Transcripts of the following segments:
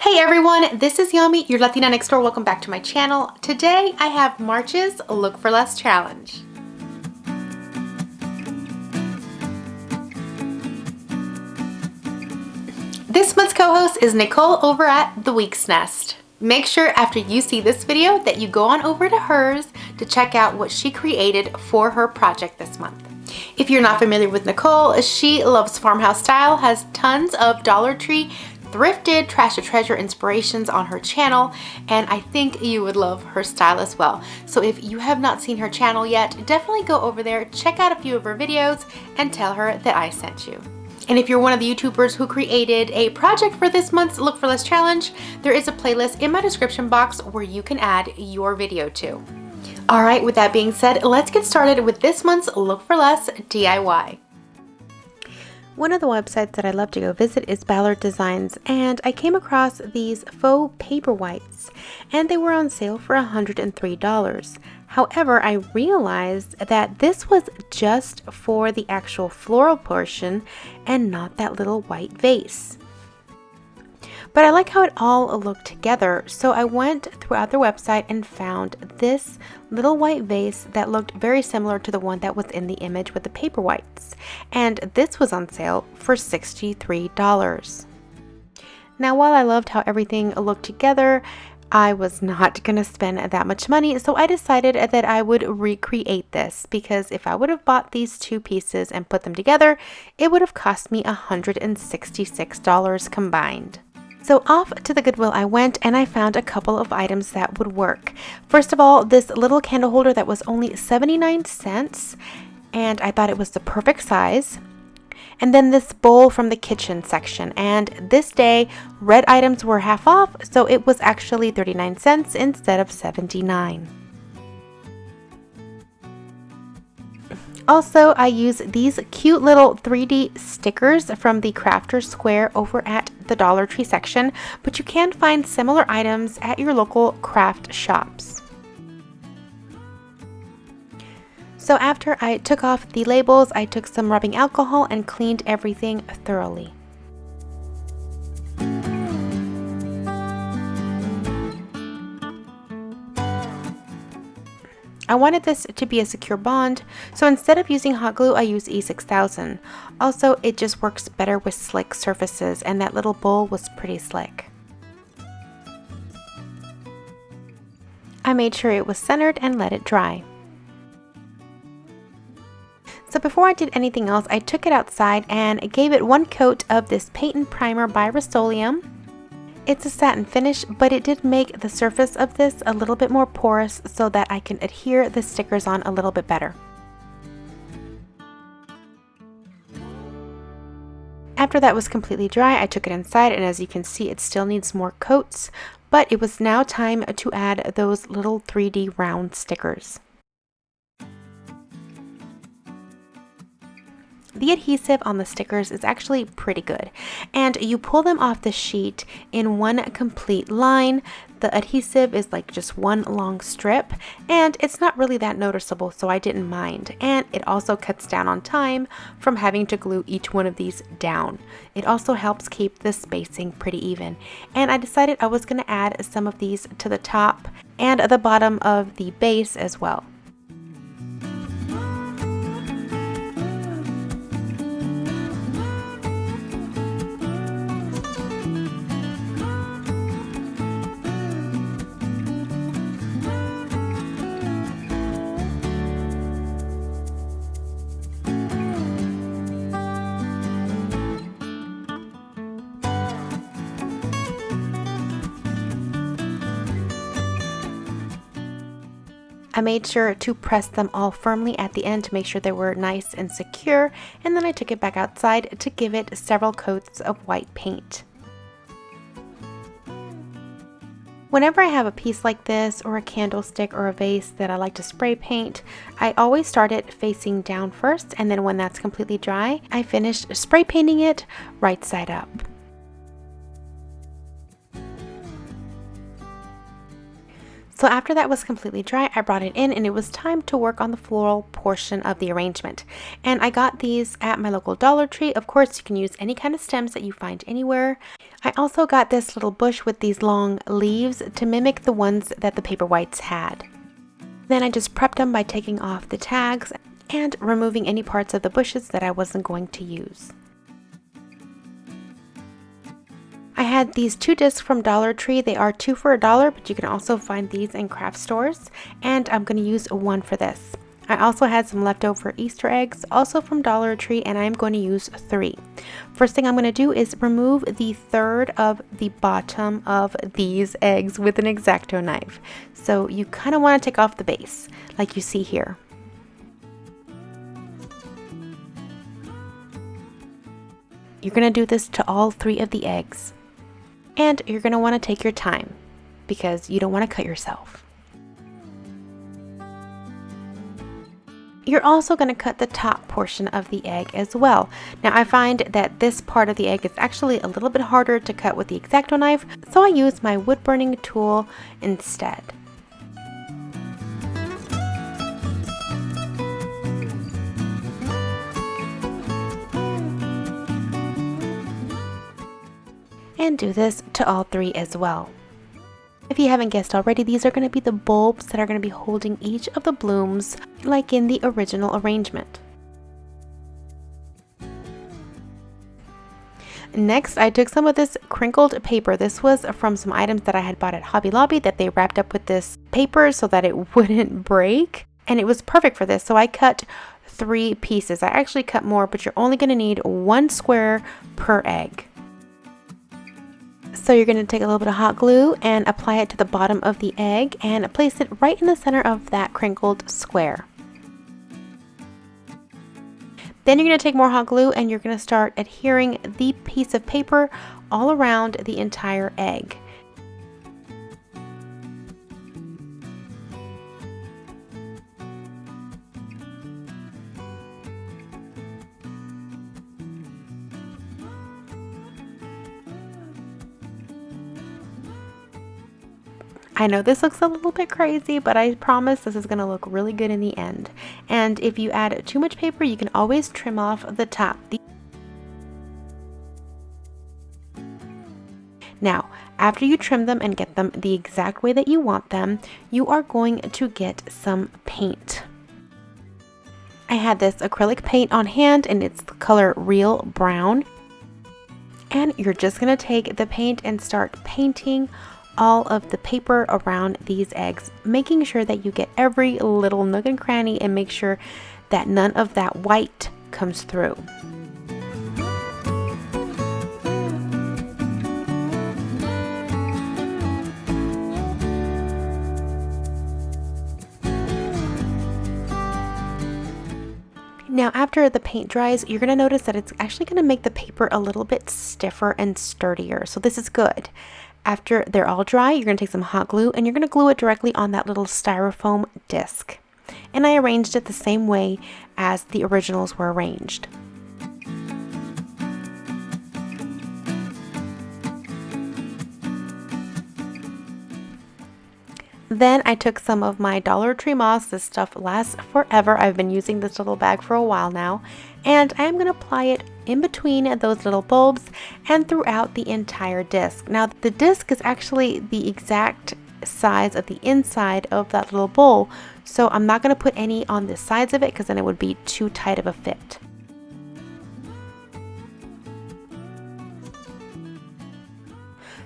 Hey everyone, this is Yami, your Latina next door. Welcome back to my channel. Today I have March's Look for Less challenge. This month's co-host is Nicole over at The Week's Nest. Make sure after you see this video that you go on over to hers to check out what she created for her project this month. If you're not familiar with Nicole, she loves farmhouse style, has tons of Dollar Tree thrifted trash to treasure inspirations on her channel, and I think you would love her style as well. So if you have not seen her channel yet, definitely go over there, check out a few of her videos, and tell her that I sent you. And if you're one of the YouTubers who created a project for this month's Look for Less challenge, there is a playlist in my description box where you can add your video to. Alright, with that being said, let's get started with this month's Look for Less DIY. One of the websites that I love to go visit is Ballard Designs, and I came across these faux paper whites, and they were on sale for $103. However, I realized that this was just for the actual floral portion and not that little white vase. But I like how it all looked together, so I went throughout their website and found this little white vase that looked very similar to the one that was in the image with the paper whites. And this was on sale for $63. Now, while I loved how everything looked together, I was not going to spend that much money, so I decided that I would recreate this, because if I would have bought these two pieces and put them together, it would have cost me $166 combined. So off to the Goodwill I went, and I found a couple of items that would work. First of all, this little candle holder that was only 79 cents, and I thought it was the perfect size. And then this bowl from the kitchen section, and this day red items were half off, so it was actually 39 cents instead of 79. Also, I use these cute little 3D stickers from the Crafter Square over at the Dollar Tree section, but you can find similar items at your local craft shops. So after I took off the labels, I took some rubbing alcohol and cleaned everything thoroughly. I wanted this to be a secure bond, so instead of using hot glue, I use E6000. Also, it just works better with slick surfaces, and that little bowl was pretty slick. I made sure it was centered and let it dry. So before I did anything else, I took it outside and gave it one coat of this paint and primer by Rust-Oleum. It's a satin finish, but it did make the surface of this a little bit more porous so that I can adhere the stickers on a little bit better. After that was completely dry, I took it inside, and as you can see, it still needs more coats, but it was now time to add those little 3D round stickers. The adhesive on the stickers is actually pretty good, and you pull them off the sheet in one complete line. The adhesive is like just one long strip, and it's not really that noticeable, so I didn't mind. And it also cuts down on time from having to glue each one of these down. It also helps keep the spacing pretty even. And I decided I was going to add some of these to the top and the bottom of the base as well. I made sure to press them all firmly at the end to make sure they were nice and secure, and then I took it back outside to give it several coats of white paint. Whenever I have a piece like this, or a candlestick or a vase that I like to spray paint, I always start it facing down first, and then when that's completely dry, I finish spray painting it right side up. So after that was completely dry, I brought it in and it was time to work on the floral portion of the arrangement. And I got these at my local Dollar Tree. Of course, you can use any kind of stems that you find anywhere. I also got this little bush with these long leaves to mimic the ones that the paper whites had. Then I just prepped them by taking off the tags and removing any parts of the bushes that I wasn't going to use. I had these 2 discs from Dollar Tree. They are 2 for $1, but you can also find these in craft stores, and I'm going to use 1 for this. I also had some leftover Easter eggs, also from Dollar Tree, and I'm going to use 3. First thing I'm going to do is remove the third of the bottom of these eggs with an X-Acto knife. So you kind of want to take off the base, like you see here. You're going to do this to all 3 of the eggs. And you're going to want to take your time because you don't want to cut yourself. You're also going to cut the top portion of the egg as well. Now I find that this part of the egg is actually a little bit harder to cut with the X-Acto knife, so I use my wood burning tool instead. And do this to all 3 as well. If you haven't guessed already, these are going to be the bulbs that are going to be holding each of the blooms like in the original arrangement. Next, I took some of this crinkled paper. This was from some items that I had bought at Hobby Lobby that they wrapped up with this paper so that it wouldn't break. And it was perfect for this, so I cut 3 pieces. I actually cut more, but you're only going to need 1 square per egg. So you're going to take a little bit of hot glue and apply it to the bottom of the egg and place it right in the center of that crinkled square. Then you're going to take more hot glue and you're going to start adhering the piece of paper all around the entire egg. I know this looks a little bit crazy, but I promise this is going to look really good in the end. And if you add too much paper, you can always trim off the top. Now, after you trim them and get them the exact way that you want them, you are going to get some paint. I had this acrylic paint on hand and it's the color Real Brown. And you're just going to take the paint and start painting all of the paper around these eggs, making sure that you get every little nook and cranny and make sure that none of that white comes through. Now after the paint dries, you're going to notice that it's actually going to make the paper a little bit stiffer and sturdier, so this is good. After they're all dry, you're going to take some hot glue and you're going to glue it directly on that little styrofoam disc. And I arranged it the same way as the originals were arranged. Then I took some of my Dollar Tree moss. This stuff lasts forever. I've been using this little bag for a while now. And I am going to apply it in between those little bulbs and throughout the entire disc. Now the disc is actually the exact size of the inside of that little bowl, so I'm not going to put any on the sides of it because then it would be too tight of a fit.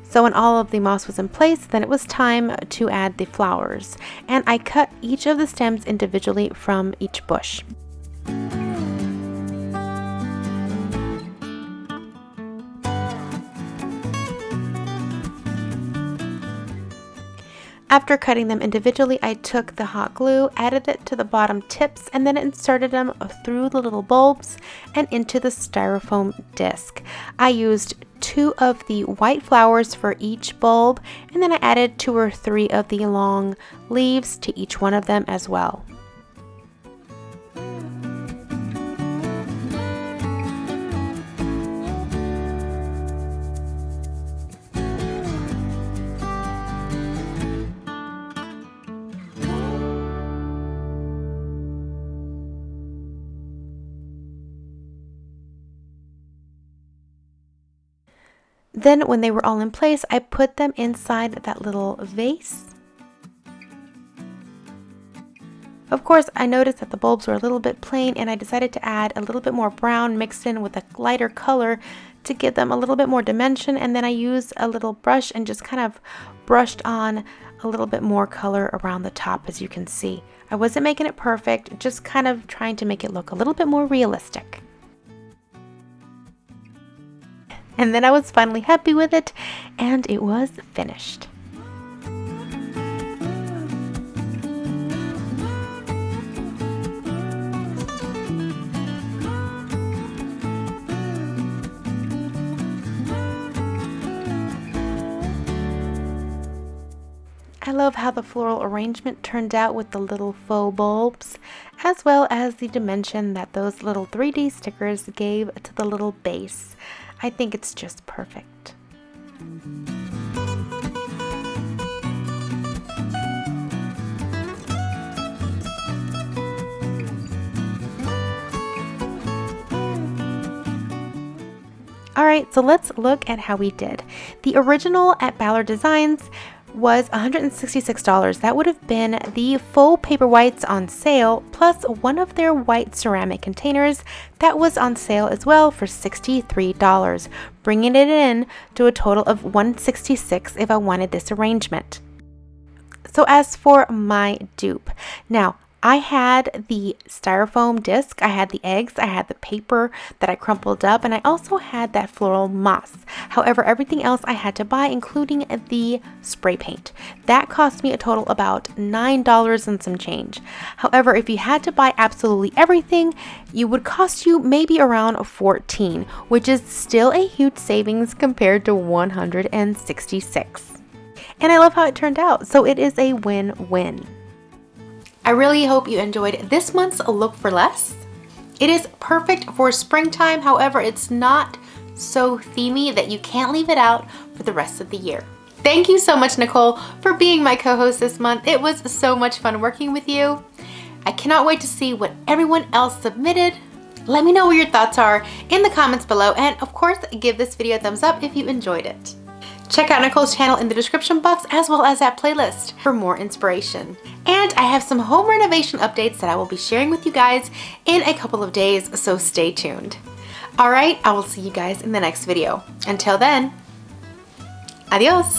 So when all of the moss was in place, then it was time to add the flowers. And I cut each of the stems individually from each bush. After cutting them individually, I took the hot glue, added it to the bottom tips, and then inserted them through the little bulbs and into the styrofoam disc. I used 2 of the white flowers for each bulb, and then I added 2 or 3 of the long leaves to each one of them as well. Then when they were all in place, I put them inside that little vase. Of course, I noticed that the bulbs were a little bit plain, and I decided to add a little bit more brown mixed in with a lighter color to give them a little bit more dimension. And then I used a little brush and just kind of brushed on a little bit more color around the top, as you can see. I wasn't making it perfect, just kind of trying to make it look a little bit more realistic. And then I was finally happy with it, and it was finished. I love how the floral arrangement turned out with the little faux bulbs, as well as the dimension that those little 3D stickers gave to the little base. I think it's just perfect. Alright, so let's look at how we did. The original at Ballard Designs was $166. That would have been the faux paper whites on sale, plus one of their white ceramic containers that was on sale as well for $63, bringing it in to a total of $166 if I wanted this arrangement. So as for my dupe, now I had the styrofoam disc, I had the eggs, I had the paper that I crumpled up, and I also had that floral moss. However, everything else I had to buy, including the spray paint. That cost me a total about $9 and some change. However, if you had to buy absolutely everything, it would cost you maybe around $14, which is still a huge savings compared to $166. And I love how it turned out, so it is a win-win. I really hope you enjoyed this month's Look for Less. It is perfect for springtime, however, it's not so themey that you can't leave it out for the rest of the year. Thank you so much, Nicole, for being my co-host this month. It was so much fun working with you. I cannot wait to see what everyone else submitted. Let me know what your thoughts are in the comments below, and of course, give this video a thumbs up if you enjoyed it. Check out Nicole's channel in the description box, as well as that playlist for more inspiration. And I have some home renovation updates that I will be sharing with you guys in a couple of days, so stay tuned. All right, I will see you guys in the next video. Until then, adios.